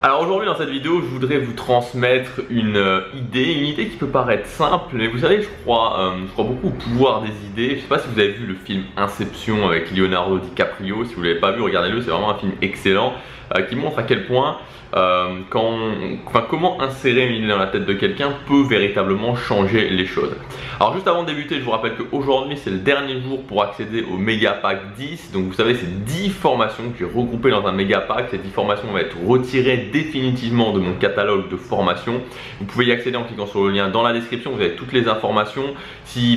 Alors aujourd'hui dans cette vidéo, je voudrais vous transmettre une idée qui peut paraître simple, mais vous savez, je crois beaucoup au pouvoir des idées. Je ne sais pas si vous avez vu le film Inception avec Leonardo DiCaprio. Si vous ne l'avez pas vu, regardez-le, c'est vraiment un film excellent qui montre à quel point comment insérer une idée dans la tête de quelqu'un peut véritablement changer les choses. Alors juste avant de débuter, je vous rappelle qu'aujourd'hui c'est le dernier jour pour accéder au Mega Pack 10. Donc vous savez, c'est 10 formations que j'ai regroupées dans un Mega Pack. Ces 10 formations vont être retirées définitivement de mon catalogue de formations. Vous pouvez y accéder en cliquant sur le lien dans la description. Vous avez toutes les informations.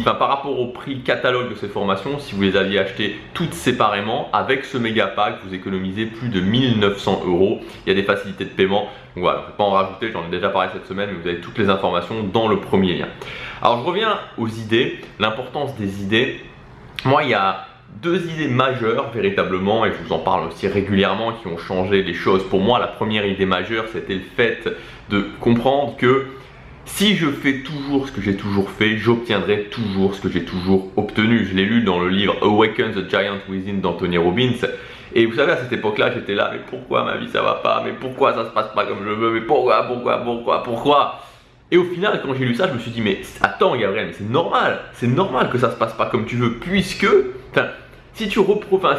Par rapport au prix catalogue de ces formations, si vous les aviez achetées toutes séparément, avec ce Mega Pack, vous économisez plus de 1900 €. Il y a des facilités de paiement. Donc voilà, je ne vais pas en rajouter, j'en ai déjà parlé cette semaine, mais vous avez toutes les informations dans le premier lien. Alors je reviens aux idées, l'importance des idées. Moi, il y a deux idées majeures véritablement, et je vous en parle aussi régulièrement, qui ont changé les choses. Pour moi, la première idée majeure, c'était le fait de comprendre que si je fais toujours ce que j'ai toujours fait, j'obtiendrai toujours ce que j'ai toujours obtenu. Je l'ai lu dans le livre Awaken the Giant Within d'Anthony Robbins. Et vous savez, à cette époque-là, j'étais là, mais pourquoi ma vie ça va pas? Mais pourquoi ça se passe pas comme je veux? Mais pourquoi? Et au final, quand j'ai lu ça, je me suis dit, mais attends Gabriel, mais c'est normal que ça se passe pas comme tu veux, puisque, si tu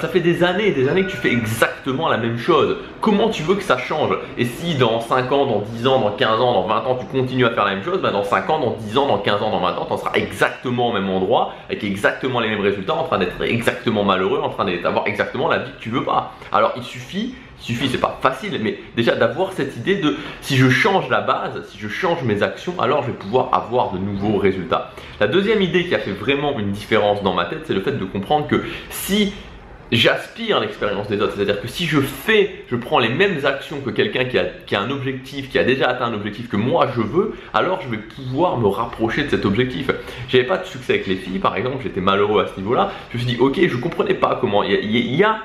ça fait des années que tu fais exactement la même chose. Comment tu veux que ça change? Et si dans 5 ans, dans 10 ans, dans 15 ans, dans 20 ans, tu continues à faire la même chose, dans 5 ans, dans 10 ans, dans 15 ans, dans 20 ans, tu en seras exactement au même endroit, avec exactement les mêmes résultats, en train d'être exactement malheureux, en train d'avoir exactement la vie que tu veux pas. Alors il suffit, c'est pas facile, mais déjà d'avoir cette idée de si je change la base, si je change mes actions, alors je vais pouvoir avoir de nouveaux résultats. La deuxième idée qui a fait vraiment une différence dans ma tête, c'est le fait de comprendre que si j'aspire à l'expérience des autres, c'est-à-dire que si je prends les mêmes actions que quelqu'un qui a un objectif, qui a déjà atteint un objectif que moi je veux, alors je vais pouvoir me rapprocher de cet objectif. J'avais pas de succès avec les filles par exemple, j'étais malheureux à ce niveau-là. Je me suis dit ok, je comprenais pas comment il y a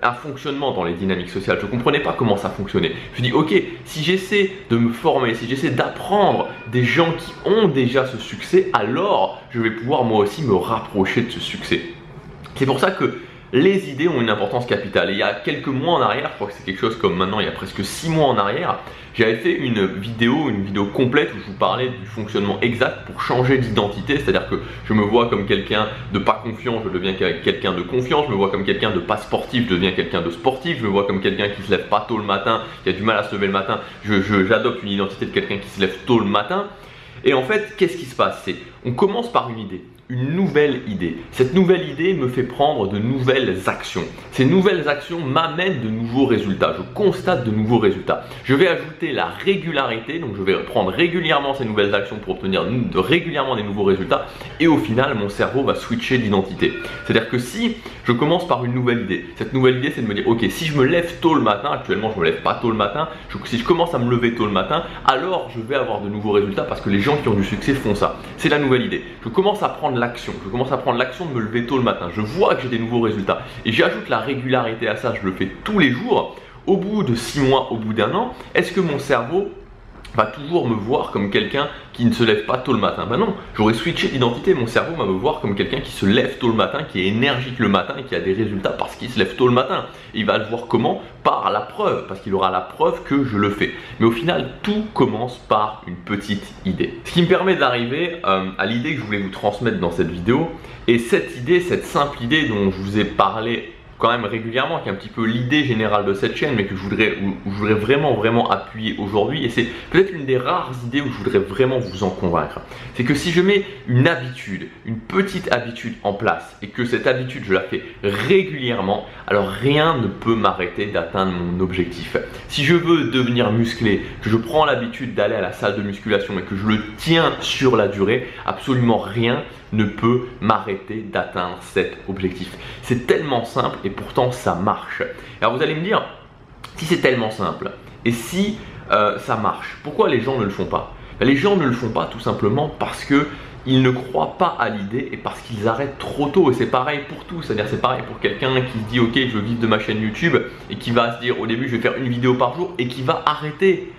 un fonctionnement dans les dynamiques sociales, je ne comprenais pas comment ça fonctionnait. Je me dis ok, si j'essaie de me former, si j'essaie d'apprendre des gens qui ont déjà ce succès, alors je vais pouvoir moi aussi me rapprocher de ce succès. C'est pour ça que les idées ont une importance capitale. Et il y a quelques mois en arrière, je crois que c'est quelque chose comme maintenant, il y a presque 6 mois en arrière, j'avais fait une vidéo complète où je vous parlais du fonctionnement exact pour changer d'identité. C'est-à-dire que je me vois comme quelqu'un de pas confiant, je deviens quelqu'un de confiant. Je me vois comme quelqu'un de pas sportif, je deviens quelqu'un de sportif. Je me vois comme quelqu'un qui se lève pas tôt le matin, qui a du mal à se lever le matin. J'adopte une identité de quelqu'un qui se lève tôt le matin. Et en fait, qu'est-ce qui se passe? On commence par une idée, une nouvelle idée. Cette nouvelle idée me fait prendre de nouvelles actions. Ces nouvelles actions m'amènent de nouveaux résultats. Je constate de nouveaux résultats. Je vais ajouter la régularité, donc je vais prendre régulièrement ces nouvelles actions pour obtenir régulièrement des nouveaux résultats. Et au final, mon cerveau va switcher d'identité. C'est-à-dire que si je commence par une nouvelle idée, cette nouvelle idée c'est de me dire ok, si je me lève tôt le matin, actuellement je me lève pas tôt le matin, si je commence à me lever tôt le matin, alors je vais avoir de nouveaux résultats parce que les gens qui ont du succès font ça. C'est la nouvelle idée. Je commence à prendre l'action, de me lever tôt le matin, je vois que j'ai des nouveaux résultats et j'ajoute la régularité à ça, je le fais tous les jours. Au bout de 6 mois, au bout d'un an, est-ce que mon cerveau va toujours me voir comme quelqu'un qui ne se lève pas tôt le matin? Ben non, j'aurais switché d'identité, mon cerveau va me voir comme quelqu'un qui se lève tôt le matin, qui est énergique le matin et qui a des résultats parce qu'il se lève tôt le matin. Et il va le voir comment? Par la preuve, parce qu'il aura la preuve que je le fais. Mais au final, tout commence par une petite idée. Ce qui me permet d'arriver à l'idée que je voulais vous transmettre dans cette vidéo. Et cette idée, cette simple idée dont je vous ai parlé quand même régulièrement, qui est un petit peu l'idée générale de cette chaîne, mais que je voudrais vraiment appuyer aujourd'hui, et c'est peut-être une des rares idées où je voudrais vraiment vous en convaincre. C'est que si je mets une habitude, une petite habitude en place, et que cette habitude je la fais régulièrement, alors rien ne peut m'arrêter d'atteindre mon objectif. Si je veux devenir musclé, que je prends l'habitude d'aller à la salle de musculation et que je le tiens sur la durée, absolument rien ne peut m'arrêter d'atteindre cet objectif. C'est tellement simple et pourtant ça marche. Alors vous allez me dire, si c'est tellement simple et si ça marche, pourquoi les gens ne le font pas? Les gens ne le font pas tout simplement parce que ils ne croient pas à l'idée et parce qu'ils arrêtent trop tôt. Et c'est pareil pour tout, c'est-à-dire c'est pareil pour quelqu'un qui se dit ok, je veux vivre de ma chaîne YouTube et qui va se dire au début je vais faire une vidéo par jour et qui va arrêter.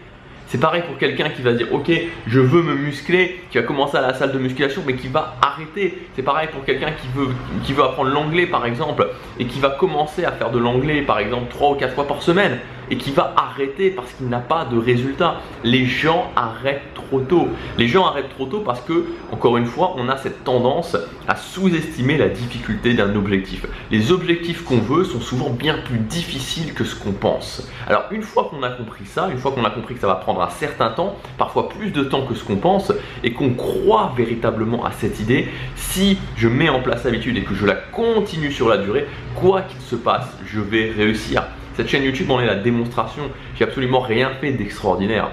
C'est pareil pour quelqu'un qui va se dire ok, je veux me muscler, qui va commencer à la salle de musculation mais qui va arrêter. C'est pareil pour quelqu'un qui veut apprendre l'anglais par exemple et qui va commencer à faire de l'anglais par exemple 3 ou 4 fois par semaine et qui va arrêter parce qu'il n'a pas de résultat. Les gens arrêtent trop tôt. Les gens arrêtent trop tôt parce que, encore une fois, on a cette tendance à sous-estimer la difficulté d'un objectif. Les objectifs qu'on veut sont souvent bien plus difficiles que ce qu'on pense. Alors une fois qu'on a compris ça, une fois qu'on a compris que ça va prendre un certain temps, parfois plus de temps que ce qu'on pense, et qu'on croit véritablement à cette idée, si je mets en place l'habitude et que je la continue sur la durée, quoi qu'il se passe, je vais réussir. Cette chaîne YouTube en est la démonstration. J'ai absolument rien fait d'extraordinaire.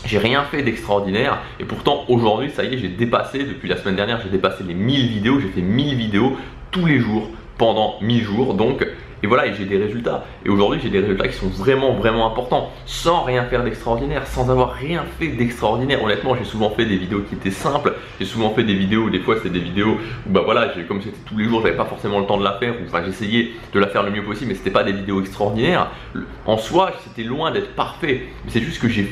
J'ai rien fait d'extraordinaire et pourtant aujourd'hui, ça y est, j'ai dépassé, depuis la semaine dernière, j'ai dépassé les 1000 vidéos. J'ai fait 1000 vidéos tous les jours pendant 1000 jours. Donc, et voilà, et j'ai des résultats. Et aujourd'hui, j'ai des résultats qui sont vraiment, vraiment importants, sans rien faire d'extraordinaire, sans avoir rien fait d'extraordinaire. Honnêtement, j'ai souvent fait des vidéos qui étaient simples. J'ai souvent fait des vidéos, des fois, c'était des vidéos où, bah voilà, comme c'était tous les jours, j'avais pas forcément le temps de la faire. Enfin, j'essayais de la faire le mieux possible, mais c'était pas des vidéos extraordinaires. En soi, c'était loin d'être parfait. Mais c'est juste que j'ai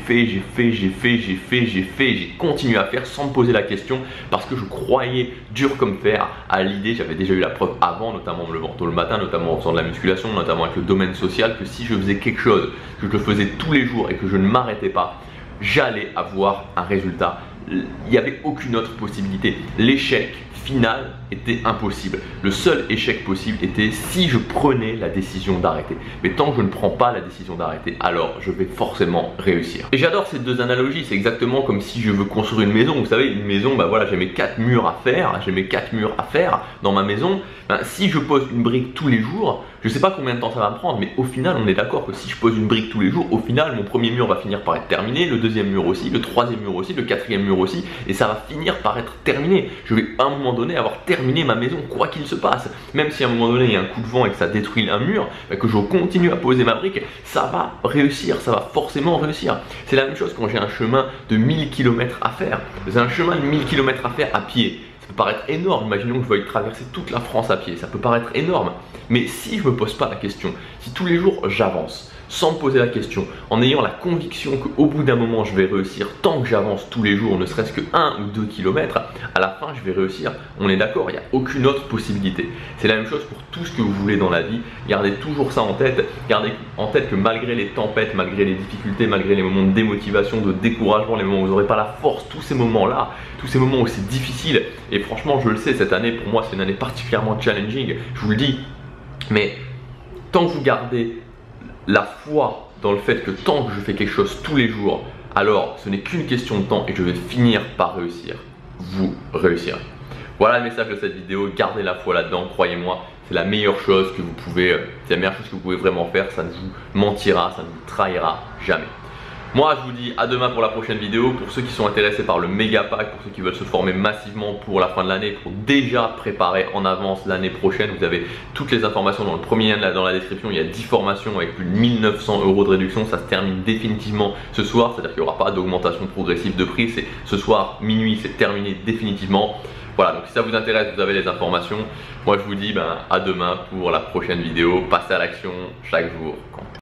continué à faire sans me poser la question parce que je croyais dur comme fer à l'idée. J'avais déjà eu la preuve avant, notamment en me levant tôt le matin, notamment en faisant de la musculation, notamment avec le domaine social, que si je faisais quelque chose, que je le faisais tous les jours et que je ne m'arrêtais pas, j'allais avoir un résultat. Il n'y avait aucune autre possibilité. L'échec final était impossible. Le seul échec possible était si je prenais la décision d'arrêter. Mais tant que je ne prends pas la décision d'arrêter, alors je vais forcément réussir. Et j'adore ces deux analogies. C'est exactement comme si je veux construire une maison. Vous savez, une maison, bah voilà, j'ai mes 4 murs à faire. J'ai mes 4 murs à faire dans ma maison. Si je pose une brique tous les jours, je ne sais pas combien de temps ça va me prendre, mais au final, on est d'accord que si je pose une brique tous les jours, au final, mon premier mur va finir par être terminé, le deuxième mur aussi, le troisième mur aussi, le quatrième mur aussi, et ça va finir par être terminé. Je vais à un moment donné avoir terminé ma maison, quoi qu'il se passe. Même si à un moment donné, il y a un coup de vent et que ça détruit un mur, que je continue à poser ma brique, ça va réussir, ça va forcément réussir. C'est la même chose quand j'ai un chemin de 1000 km à faire. J'ai un chemin de 1000 km à faire à pied. Ça peut paraître énorme, imaginons que je veuille traverser toute la France à pied, ça peut paraître énorme. Mais si je ne me pose pas la question, si tous les jours j'avance, sans me poser la question, en ayant la conviction qu'au bout d'un moment je vais réussir, tant que j'avance tous les jours, ne serait-ce que 1 ou 2 km, à la fin je vais réussir, on est d'accord, il n'y a aucune autre possibilité. C'est la même chose pour tout ce que vous voulez dans la vie, gardez toujours ça en tête, gardez en tête que malgré les tempêtes, malgré les difficultés, malgré les moments de démotivation, de découragement, les moments où vous n'aurez pas la force, tous ces moments-là, tous ces moments où c'est difficile, et franchement je le sais, cette année pour moi c'est une année particulièrement challenging, je vous le dis, mais tant que vous gardez la foi dans le fait que tant que je fais quelque chose tous les jours, alors ce n'est qu'une question de temps et je vais finir par réussir. Vous réussirez. Voilà le message de cette vidéo, gardez la foi là-dedans, croyez-moi, c'est la meilleure chose que vous pouvez, c'est la meilleure chose que vous pouvez vraiment faire, ça ne vous mentira, ça ne vous trahira jamais. Moi je vous dis à demain pour la prochaine vidéo. Pour ceux qui sont intéressés par le méga pack, pour ceux qui veulent se former massivement pour la fin de l'année, pour déjà préparer en avance l'année prochaine, vous avez toutes les informations dans le premier lien dans la description. Il y a 10 formations avec plus de 1900 € de réduction, ça se termine définitivement ce soir, c'est à dire qu'il n'y aura pas d'augmentation progressive de prix, c'est ce soir minuit, c'est terminé définitivement. Voilà, donc si ça vous intéresse, vous avez les informations. Moi je vous dis à demain pour la prochaine vidéo, passez à l'action chaque jour.